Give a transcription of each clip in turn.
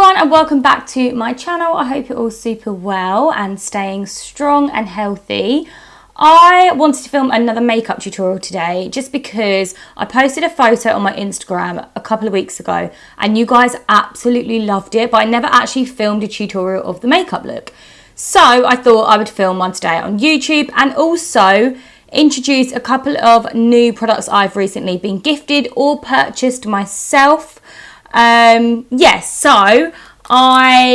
everyone and welcome back to my channel. I hope you're all super well and staying strong and healthy. I wanted to film another makeup tutorial today just because I posted a photo on my Instagram a couple of weeks ago and you guys absolutely loved it, but I never actually filmed a tutorial of the makeup look. So I thought I would film one today on YouTube and also introduce a couple of new products I've recently been gifted or purchased myself. So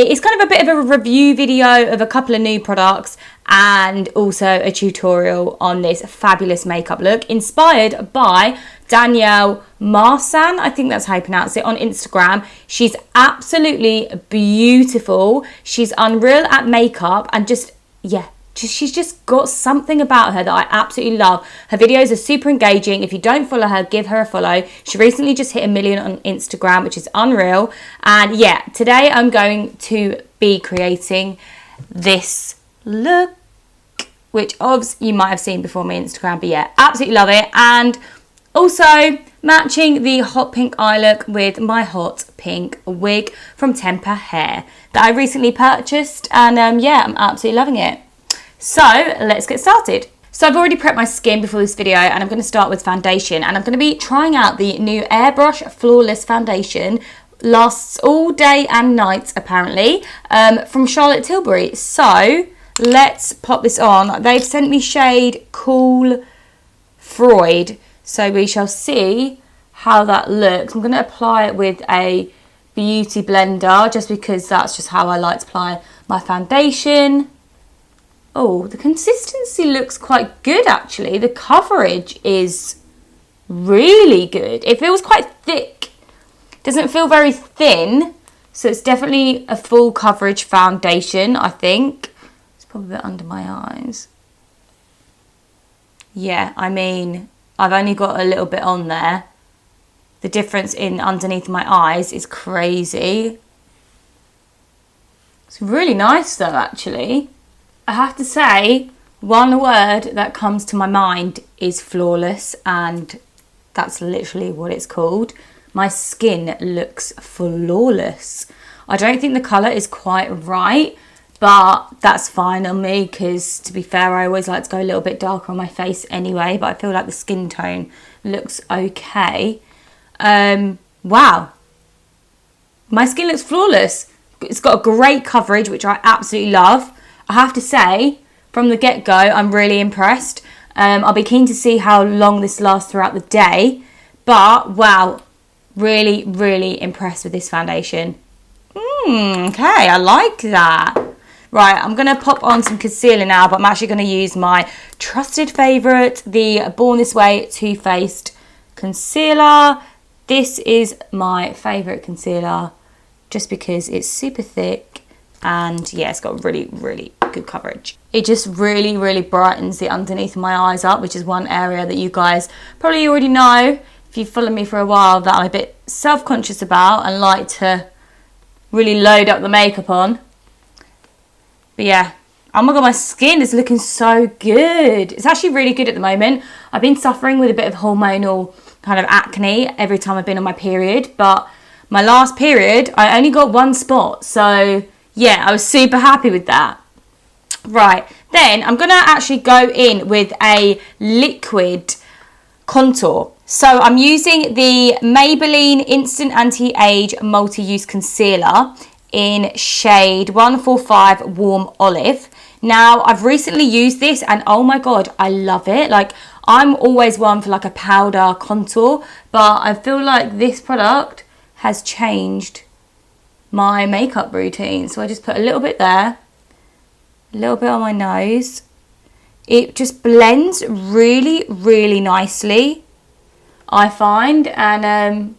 it's kind of a bit of a review video of a couple of new products and also a tutorial on this fabulous makeup look inspired by Danielle Marsan. I think that's how you pronounce it on Instagram. She's absolutely beautiful. She's unreal at makeup and she's just got something about her that I absolutely love. Her videos are super engaging. If you don't follow her, give her a follow. She recently just hit 1 million on Instagram, which is unreal. And yeah, today I'm going to be creating this look, which obviously you might have seen before on my Instagram, but yeah, absolutely love it. And also matching the hot pink eye look with my hot pink wig from Temper Hair that I recently purchased. And I'm absolutely loving it. So let's get started. So I've already prepped my skin before this video and I'm going to start with foundation, and I'm going to be trying out the new Airbrush Flawless Foundation. Lasts all day and night apparently, from Charlotte Tilbury. So let's pop this on. They've sent me shade Cool Freud, so we shall see how that looks. I'm going to apply it with a beauty blender just because that's just how I like to apply my foundation. Oh, the consistency looks quite good actually. The coverage is really good. It feels quite thick. Doesn't feel very thin. So it's definitely a full coverage foundation, I think. It's probably a bit under my eyes. Yeah, I mean, I've only got a little bit on there. The difference in underneath my eyes is crazy. It's really nice though, actually. I have to say, one word that comes to my mind is flawless, and that's literally what it's called. My skin looks flawless. I don't think the colour is quite right, but that's fine on me because, to be fair, I always like to go a little bit darker on my face anyway, but I feel like the skin tone looks okay. Wow. My skin looks flawless. It's got a great coverage, which I absolutely love. I have to say, from the get-go, I'm really impressed. I'll be keen to see how long this lasts throughout the day. But, wow, really, really impressed with this foundation. Okay, I like that. Right, I'm going to pop on some concealer now, but I'm actually going to use my trusted favourite, the Born This Way Too Faced concealer. This is my favourite concealer just because it's super thick. And yeah, it's got really, really good coverage. It just really, really brightens the underneath of my eyes up, which is one area that you guys probably already know, if you've followed me for a while, that I'm a bit self-conscious about and like to really load up the makeup on. But yeah, oh my god, my skin is looking so good. It's actually really good at the moment. I've been suffering with a bit of hormonal kind of acne every time I've been on my period, but my last period, I only got one spot, so yeah, I was super happy with that. Right, then I'm going to actually go in with a liquid contour. So I'm using the Maybelline Instant Anti-Age Multi-Use Concealer in shade 145 Warm Olive. Now, I've recently used this and oh my god, I love it. Like, I'm always one for like a powder contour, but I feel like this product has changed my makeup routine. So I just put a little bit there, a little bit on my nose. It just blends really, really nicely, I find, and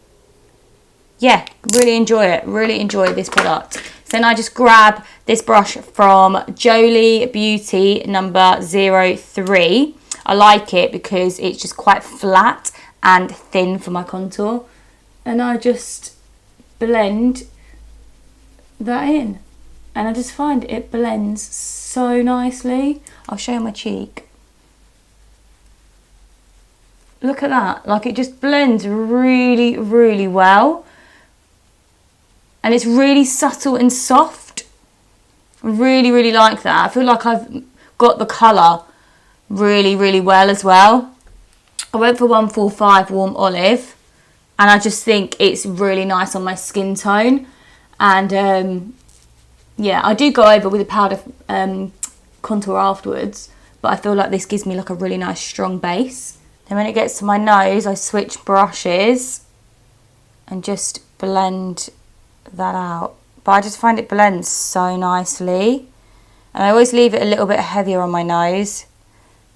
yeah, really enjoy it. Really enjoy this product. So then I just grab this brush from Jolie Beauty number 03. I like it because it's just quite flat and thin for my contour, and I just blend that in, and I just find it blends so nicely. I'll show you my cheek. Look at that, like it just blends really, really well. and it's really subtle and soft. I really, really like that. I feel like I've got the colour really, really well as well. I went for 145 Warm Olive, and I just think it's really nice on my skin tone. And yeah, I do go over with a powder contour afterwards, but I feel like this gives me like a really nice strong base. Then when it gets to my nose, I switch brushes and just blend that out. But I just find it blends so nicely. And I always leave it a little bit heavier on my nose.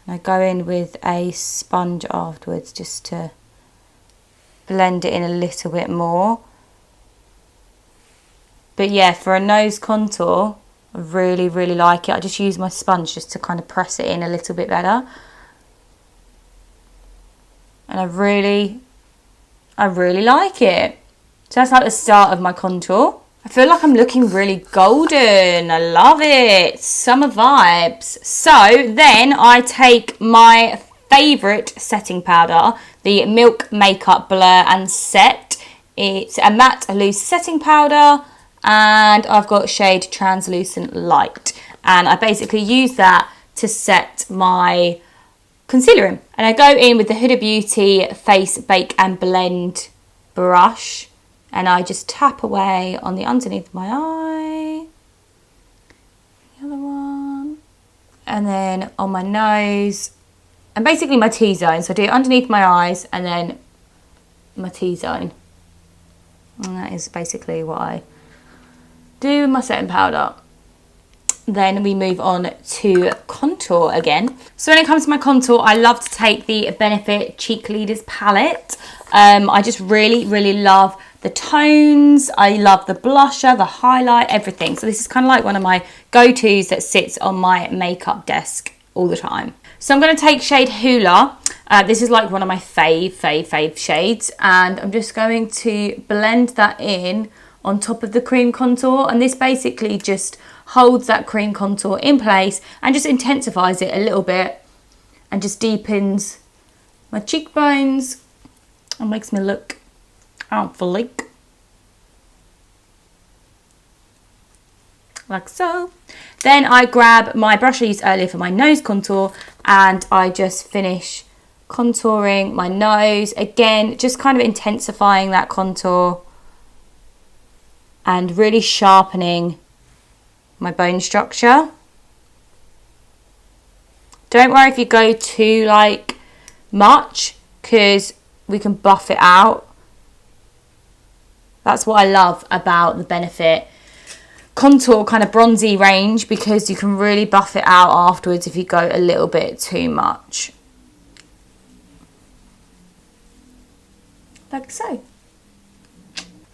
And I go in with a sponge afterwards just to blend it in a little bit more. But yeah, for a nose contour, I really, really like it. I just use my sponge just to kind of press it in a little bit better. And I really like it. So that's like the start of my contour. I feel like I'm looking really golden. I love it. Summer vibes. So then I take my favourite setting powder, the Milk Makeup Blur and Set. It's a matte loose setting powder, and I've got shade Translucent Light. And I basically use that to set my concealer in. And I go in with the Huda Beauty Face Bake and Blend brush, and I just tap away on the underneath of my eye, the other one, and then on my nose, and basically my T-zone. So I do it underneath my eyes and then my T-zone. And that is basically what I do with my setting powder. Then we move on to contour again. So when it comes to my contour, I love to take the Benefit Cheek Leaders palette. I just really, really love the tones. I love the blusher, the highlight, everything. So this is kind of like one of my go-tos that sits on my makeup desk all the time. So I'm going to take shade Hoola. This is like one of my fave shades. And I'm just going to blend that in on top of the cream contour. And this basically just holds that cream contour in place and just intensifies it a little bit and just deepens my cheekbones and makes me look angelic, like so. Then I grab my brush I used earlier for my nose contour and I just finish contouring my nose again, just kind of intensifying that contour and really sharpening my bone structure. Don't worry if you go too like much, because we can buff it out. That's what I love about the Benefit contour kind of bronzy range, because you can really buff it out afterwards if you go a little bit too much. Like so.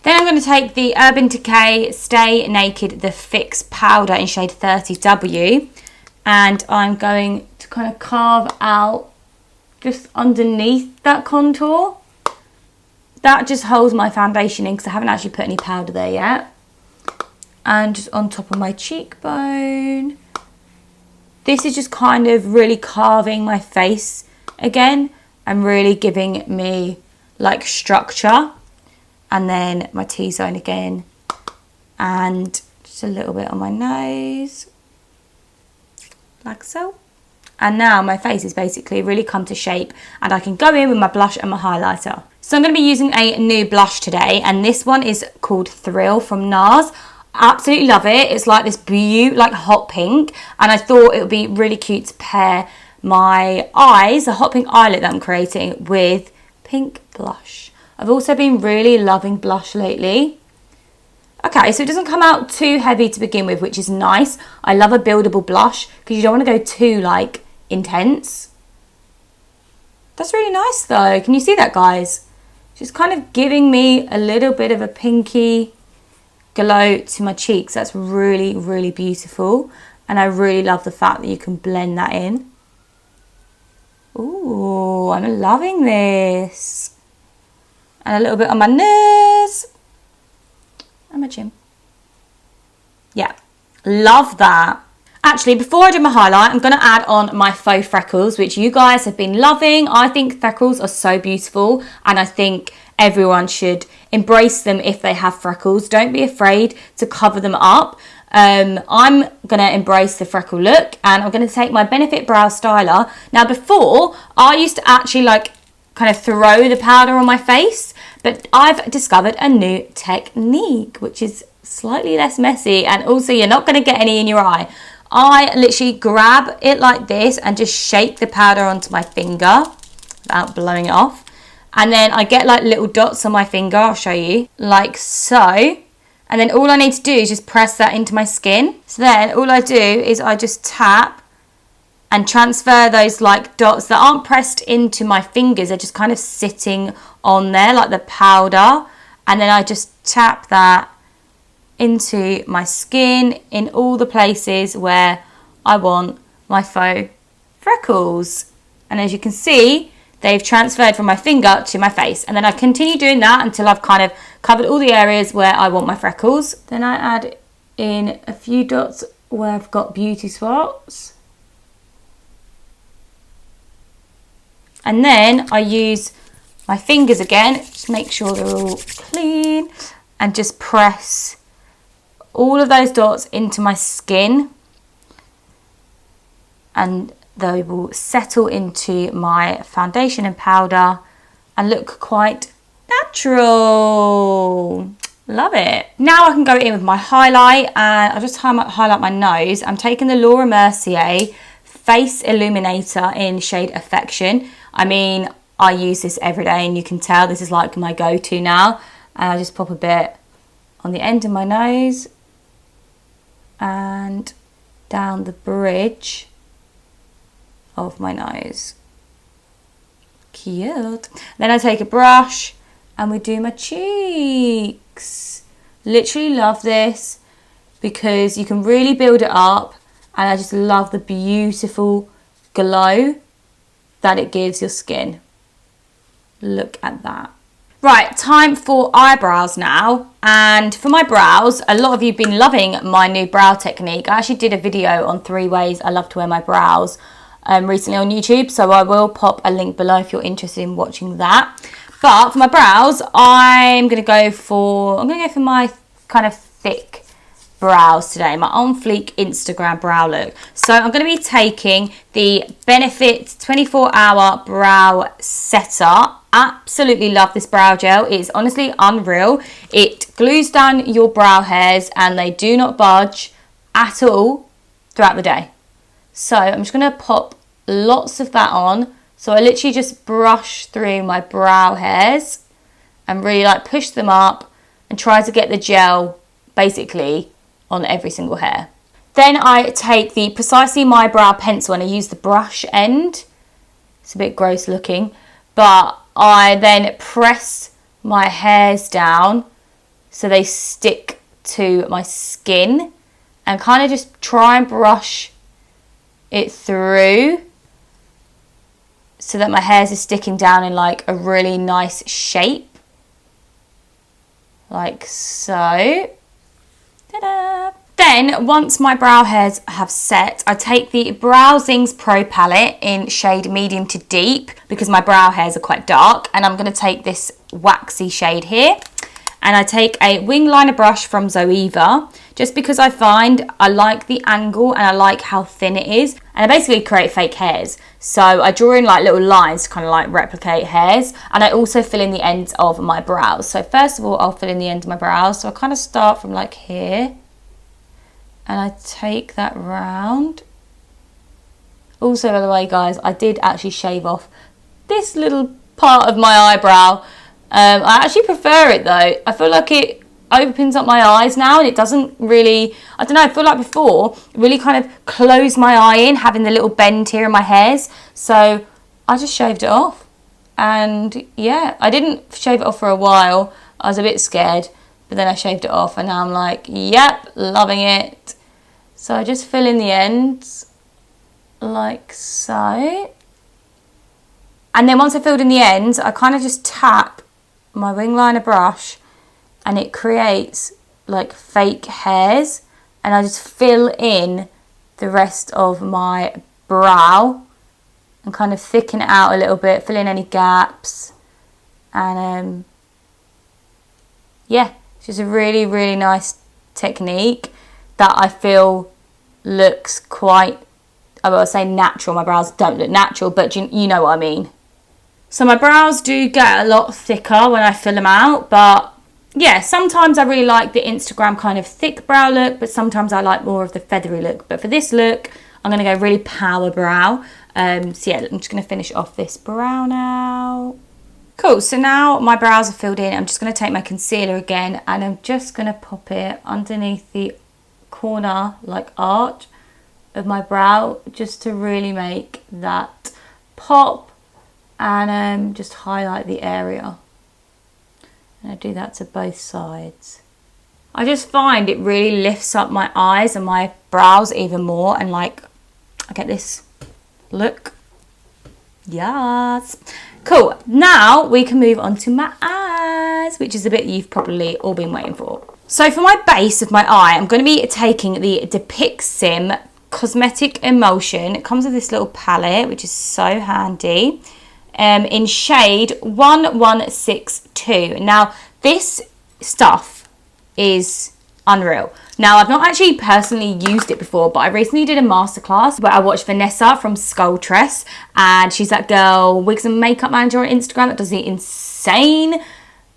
Then I'm going to take the Urban Decay Stay Naked The Fix powder in shade 30W, and I'm going to kind of carve out just underneath that contour. That just holds my foundation in because I haven't actually put any powder there yet. And just on top of my cheekbone. This is just kind of really carving my face again and really giving me like structure. And then my T-zone again, and just a little bit on my nose, like so. And now my face is basically really come to shape, and I can go in with my blush and my highlighter. So I'm going to be using a new blush today, and this one is called Thrill from NARS. Absolutely love it. It's like this like hot pink, and I thought it would be really cute to pair my eyes, the hot pink eyelet that I'm creating, with pink blush. I've also been really loving blush lately. Okay, so it doesn't come out too heavy to begin with, which is nice. I love a buildable blush because you don't want to go too like intense. That's really nice though. Can you see that, guys? Just kind of giving me a little bit of a pinky glow to my cheeks. That's really, really beautiful. And I really love the fact that you can blend that in. Ooh, I'm loving this. And a little bit on my nose and my chin. Yeah, love that. Actually, before I do my highlight, I'm going to add on my faux freckles, which you guys have been loving. I think freckles are so beautiful, and I think everyone should embrace them if they have freckles. Don't be afraid to cover them up. I'm going to embrace the freckle look, and I'm going to take my Benefit Brow Styler. Now, before, I used to actually like kind of throw the powder on my face, but I've discovered a new technique, which is slightly less messy, and also you're not going to get any in your eye. I literally grab it like this and just shake the powder onto my finger without blowing it off. And then I get like little dots on my finger, I'll show you, like so. And then all I need to do is just press that into my skin. So then all I do is I just tap and transfer those like dots that aren't pressed into my fingers. They're just kind of sitting on there like the powder. And then I just tap that into my skin in all the places where I want my faux freckles. And as you can see, they've transferred from my finger to my face. And then I continue doing that until I've kind of covered all the areas where I want my freckles. Then I add in a few dots where I've got beauty spots. And then I use my fingers again, just make sure they're all clean, and just press all of those dots into my skin, and they will settle into my foundation and powder and look quite natural. Love it. Now I can go in with my highlight, and I'll just highlight my nose. I'm taking the Laura Mercier Face Illuminator in shade Affection. I mean, I use this every day, and you can tell this is like my go-to now. And I just pop a bit on the end of my nose and down the bridge of my nose. Cute. Then I take a brush and we do my cheeks. Literally love this because you can really build it up, and I just love the beautiful glow that it gives your skin. Look at that. Right, time for eyebrows now. And for my brows, a lot of you have been loving my new brow technique. I actually did a video on 3 ways I love to wear my brows recently on YouTube, so I will pop a link below if you're interested in watching that. But for my brows, I'm gonna go for my kind of thick brows today, my on fleek Instagram brow look. So I'm going to be taking the Benefit 24-hour brow setter. Absolutely love this brow gel. It's honestly unreal. It glues down your brow hairs and they do not budge at all throughout the day. So I'm just going to pop lots of that on. So I literally just brush through my brow hairs and really like push them up and try to get the gel basically on every single hair. Then I take the Precisely My Brow pencil and I use the brush end. It's a bit gross looking, but I then press my hairs down so they stick to my skin and kind of just try and brush it through so that my hairs are sticking down in like a really nice shape, like so. Ta-da! Then, once my brow hairs have set, I take the Browsings Pro palette in shade medium to deep because my brow hairs are quite dark, and I'm going to take this waxy shade here. And I take a wing liner brush from Zoeva just because I find I like the angle and I like how thin it is. And I basically create fake hairs. So I draw in like little lines to kind of like replicate hairs. And I also fill in the ends of my brows. So first of all, I'll fill in the end of my brows. So I kind of start from like here. And I take that round. Also, by the way, guys, I did actually shave off this little part of my eyebrow. I actually prefer it though. I feel like it opens up my eyes now and it doesn't really, I don't know, I feel like before it really kind of closed my eye in, having the little bend here in my hairs. So I just shaved it off. And yeah, I didn't shave it off for a while. I was a bit scared, but then I shaved it off and now I'm like, yep, loving it. So I just fill in the ends like so. And then once I filled in the ends, I kind of just tap my wing liner brush and it creates like fake hairs, and I just fill in the rest of my brow and kind of thicken it out a little bit, fill in any gaps, and yeah, it's just a really, really nice technique that I feel looks quite, I will say natural. My brows don't look natural, but you know what I mean. So my brows do get a lot thicker when I fill them out, but yeah, sometimes I really like the Instagram kind of thick brow look, but sometimes I like more of the feathery look. But for this look, I'm going to go really power brow. So yeah, I'm just going to finish off this brow now. Cool, so now my brows are filled in. I'm just going to take my concealer again and I'm just going to pop it underneath the corner, like arch of my brow, just to really make that pop and just highlight the area. And I do that to both sides. I just find it really lifts up my eyes and my brows even more, and like I get this look. Yes. Cool. Now we can move on to my eyes, which is the bit you've probably all been waiting for. So for my base of my eye, I'm going to be taking the Depict Sim Cosmetic Emulsion. It comes with this little palette, which is so handy, in shade 1162. Now, this stuff is unreal. Now, I've not actually personally used it before, but I recently did a masterclass where I watched Vanessa from Sculptress, and she's that girl, wigs and makeup manager on Instagram that does the insane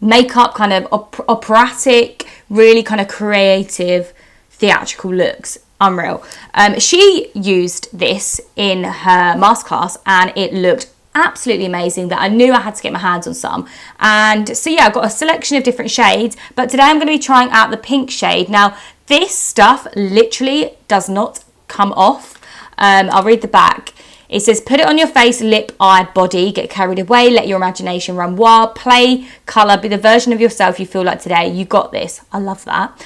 makeup, kind of operatic, really kind of creative, theatrical looks. Unreal. She used this in her masterclass and it looked absolutely amazing, that I knew I had to get my hands on some. And so yeah, I've got a selection of different shades, but today I'm going to be trying out the pink shade. Now, this stuff literally does not come off. I'll read the back. It says, put it on your face, lip, eye, body, get carried away, let your imagination run wild, play, colour, be the version of yourself you feel like today. You got this. I love that.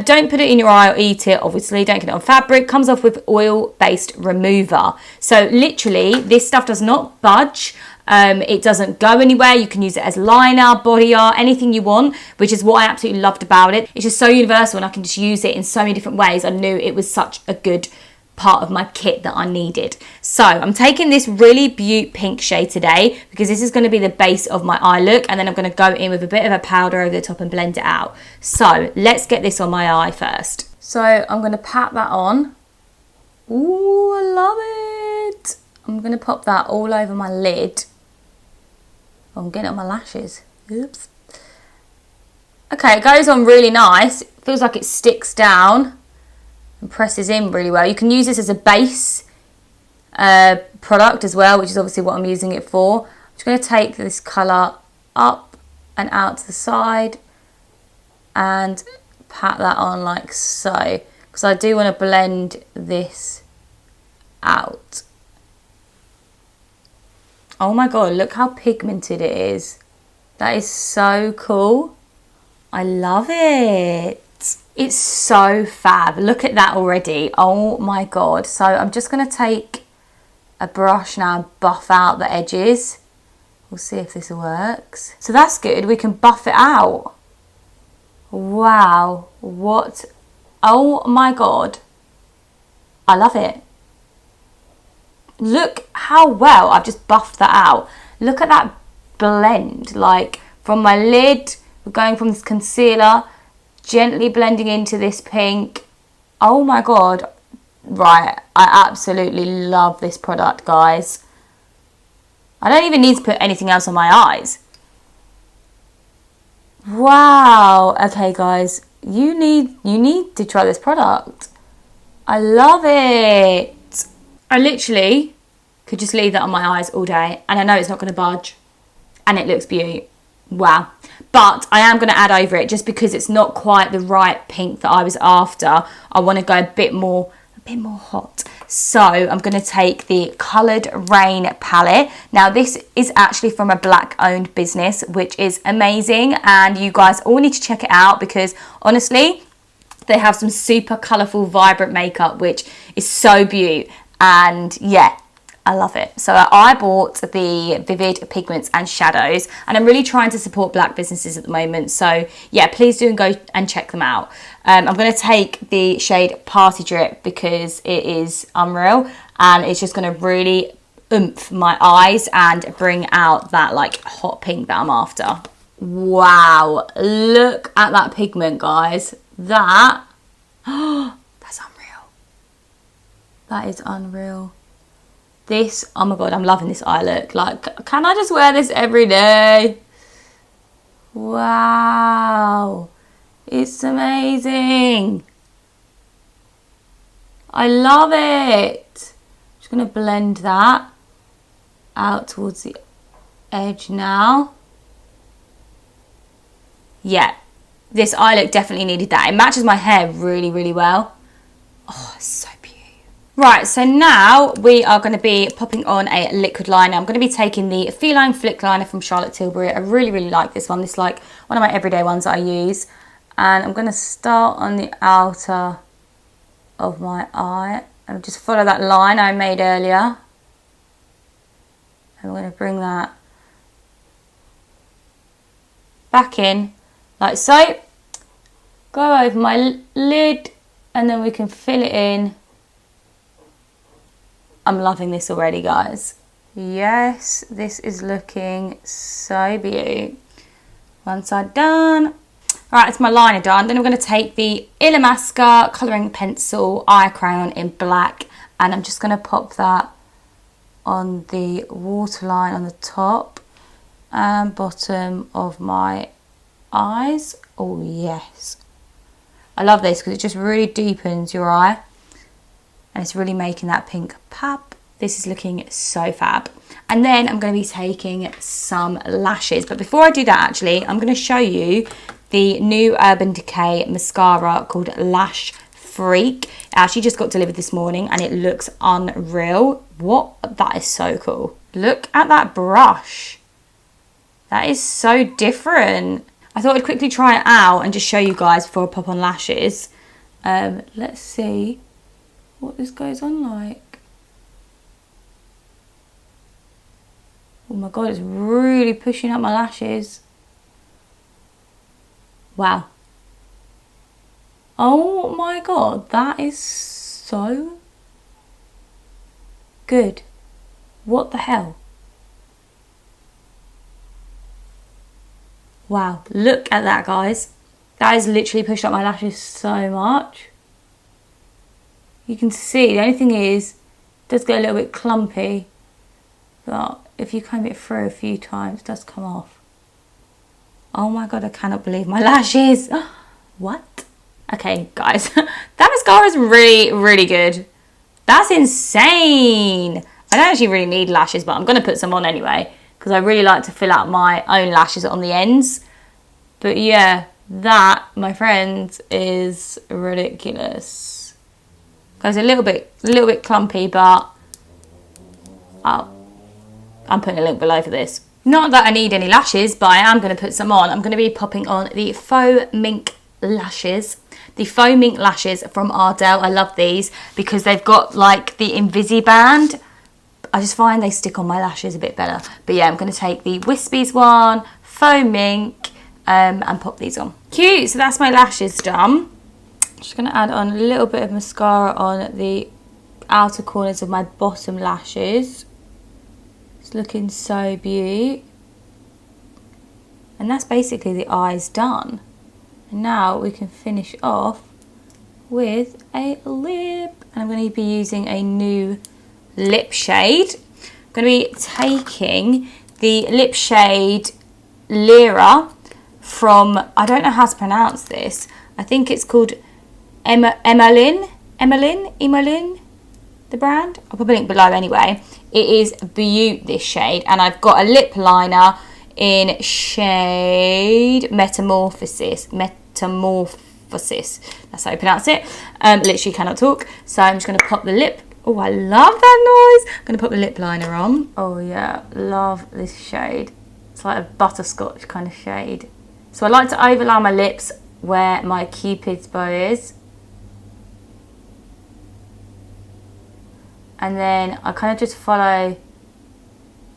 Don't put it in your eye or eat it, obviously. Don't get it on fabric. Comes off with oil-based remover. So literally, this stuff does not budge. It doesn't go anywhere. You can use it as liner, body art, anything you want, which is what I absolutely loved about it. It's just so universal and I can just use it in so many different ways. I knew it was such a good part of my kit that I needed. So I'm taking this really beaut pink shade today because this is going to be the base of my eye look, and then I'm going to go in with a bit of a powder over the top and blend it out. So let's get this on my eye first. So I'm going to pat that on. Ooh, I love it. I'm going to pop that all over my lid. Oh, I'm getting it on my lashes. Oops. Okay, it goes on really nice. It feels like it sticks down and presses in really well. You can use this as a base product as well, which is obviously what I'm using it for. I'm just going to take this colour up and out to the side and pat that on like so, because I do want to blend this out. Oh my god, look how pigmented it is. That is so cool. I love it. It's so fab. Look at that already. Oh my god. So I'm just going to take a brush now and buff out the edges. We'll see if this works. So that's good. We can buff it out. Wow. What? Oh my god. I love it. Look how well I've just buffed that out. Look at that blend. Like from my lid, we're going from this concealer, gently blending into this pink. Oh my god. Right, I absolutely love this product, guys. I don't even need to put anything else on my eyes. Wow. Okay, guys, you need to try this product. I love it. I literally could just leave that on my eyes all day and I know it's not going to budge and it looks beautiful. Wow. But I am going to add over it just because it's not quite the right pink that I was after. I want to go a bit more hot. So I'm going to take the Coloured Rain palette. Now this is actually from a black owned business, which is amazing, and you guys all need to check it out because honestly they have some super colourful, vibrant makeup which is so beautiful, and yeah, I love it. So I bought the Vivid Pigments and Shadows, and I'm really trying to support black businesses at the moment. So yeah, please do go and check them out. I'm going to take the shade Party Drip because it is unreal and it's just going to really oomph my eyes and bring out that like hot pink that I'm after. Wow, look at that pigment, guys. That, that's unreal. That is unreal. This, oh my God, I'm loving this eye look. Like, can I just wear this every day? Wow, it's amazing. I love it. Just gonna blend that out towards the edge now. Yeah, this eye look definitely needed that. It matches my hair really, really well. Oh, it's so beautiful. Right, so now we are going to be popping on a liquid liner. I'm going to be taking the Feline Flick Liner from Charlotte Tilbury. I really, really like this one. This is like one of my everyday ones that I use. And I'm going to start on the outer of my eye and just follow that line I made earlier. And I'm going to bring that back in like so. Go over my lid and then we can fill it in. I'm loving this already, guys. Yes, this is looking so beautiful. One side done. Right, it's my liner done. Then I'm going to take the Illamasqua colouring pencil eye crayon in black, and I'm just going to pop that on the waterline on the top and bottom of my eyes. Oh yes, I love this because it just really deepens your eye. And it's really making that pink pop. This is looking so fab. And then I'm going to be taking some lashes. But before I do that, actually, I'm going to show you the new Urban Decay mascara called Lash Freak. It actually just got delivered this morning and it looks unreal. What? That is so cool. Look at that brush. That is so different. I thought I'd quickly try it out and just show you guys before I pop on lashes. Let's see what this goes on like. Oh my God, it's really pushing up my lashes. Wow. Oh my God, that is so good. What the hell? Wow, look at that, guys. That has literally pushed up my lashes so much. You can see, the only thing is, it does get a little bit clumpy, but if you comb it through a few times, it does come off. Oh my God, I cannot believe my lashes. What? Okay, guys, that mascara is really, really good. That's insane. I don't actually really need lashes, but I'm going to put some on anyway, because I really like to fill out my own lashes on the ends. But yeah, that, my friends, is ridiculous. Guys, a little bit clumpy, but I'm putting a link below for this. Not that I need any lashes, but I am going to put some on. I'm going to be popping on the Faux Mink lashes. The Faux Mink lashes from Ardell. I love these because they've got like the Invisiband. I just find they stick on my lashes a bit better. But yeah, I'm going to take the Wispies one, Faux Mink, and pop these on. Cute, so that's my lashes done. Just going to add on a little bit of mascara on the outer corners of my bottom lashes. It's looking so beautiful. And that's basically the eyes done. And now we can finish off with a lip. And I'm going to be using a new lip shade. I'm going to be taking the lip shade Lyra from, I don't know how to pronounce this. I think it's called Emmeline, the brand. I'll put a link below anyway. It is beaut, this shade, and I've got a lip liner in shade Metamorphosis. That's how you pronounce it. Literally cannot talk. So I'm just going to pop the lip. Oh, I love that noise. I'm going to put the lip liner on. Oh yeah, love this shade. It's like a butterscotch kind of shade. So I like to overline my lips where my Cupid's bow is. And then I kind of just follow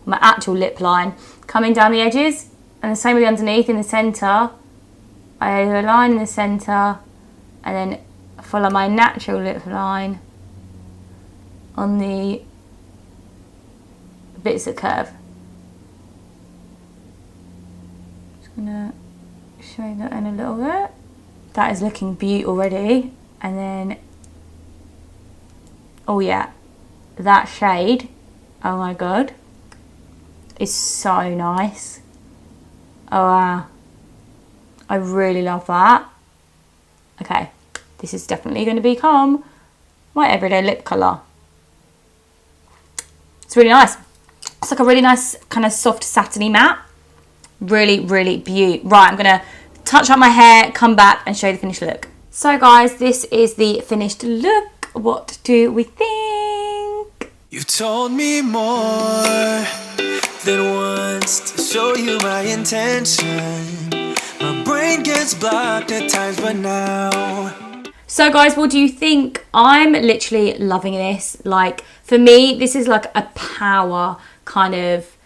my actual lip line, coming down the edges, and the same with the underneath. In the centre, I align in the centre, and then follow my natural lip line on the bits that curve. Just I'm gonna show that in a little bit. That is looking beautiful already. And then, oh yeah, that shade, oh my god, is so nice. Oh wow, I really love that. Okay, this is definitely going to become my everyday lip colour. It's really nice. It's like a really nice kind of soft satiny matte. Really, really beautiful. Right, I'm going to touch up my hair, come back and show you the finished look. So guys, this is the finished look. What do we think? You've told me more than once to show you my intention. My brain gets blocked at times, but now. So guys, what do you think? I'm literally loving this. Like, for me, this is like a power kind of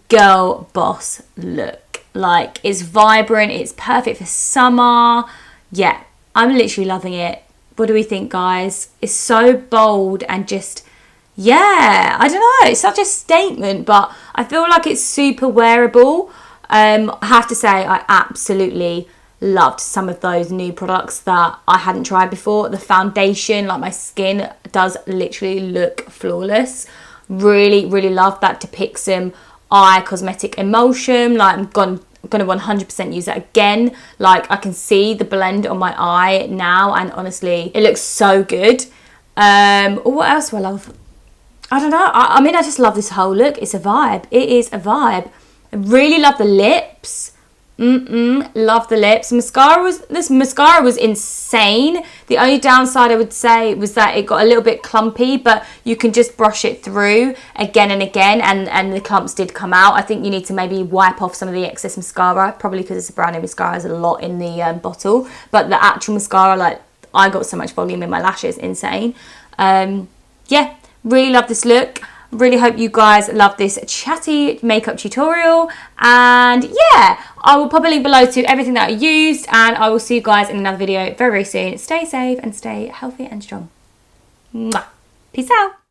girl boss look. Like, it's vibrant, it's perfect for summer. Yeah, I'm literally loving it. What do we think, guys? It's so bold and just, yeah, I don't know, it's such a statement, but I feel like it's super wearable. I have to say, I absolutely loved some of those new products that I hadn't tried before. The foundation, like my skin does literally look flawless. Really, really love that depicts some eye cosmetic emulsion. Like, I'm going to 100% use that again. Like, I can see the blend on my eye now, and honestly, it looks so good. What else do I love? I don't know. I mean, I just love this whole look. It's a vibe. It is a vibe. I really love the lips. Love the lips. This mascara was insane. The only downside I would say was that it got a little bit clumpy, but you can just brush it through again and again, and the clumps did come out. I think you need to maybe wipe off some of the excess mascara, probably because it's a brand new mascara, there's a lot in the bottle, but the actual mascara, like, I got so much volume in my lashes, insane. Yeah, really love this look. Really hope you guys love this chatty makeup tutorial, and yeah, I will pop a link below to everything that I used, and I will see you guys in another video very, very soon. Stay safe and stay healthy and strong. Mwah. Peace out.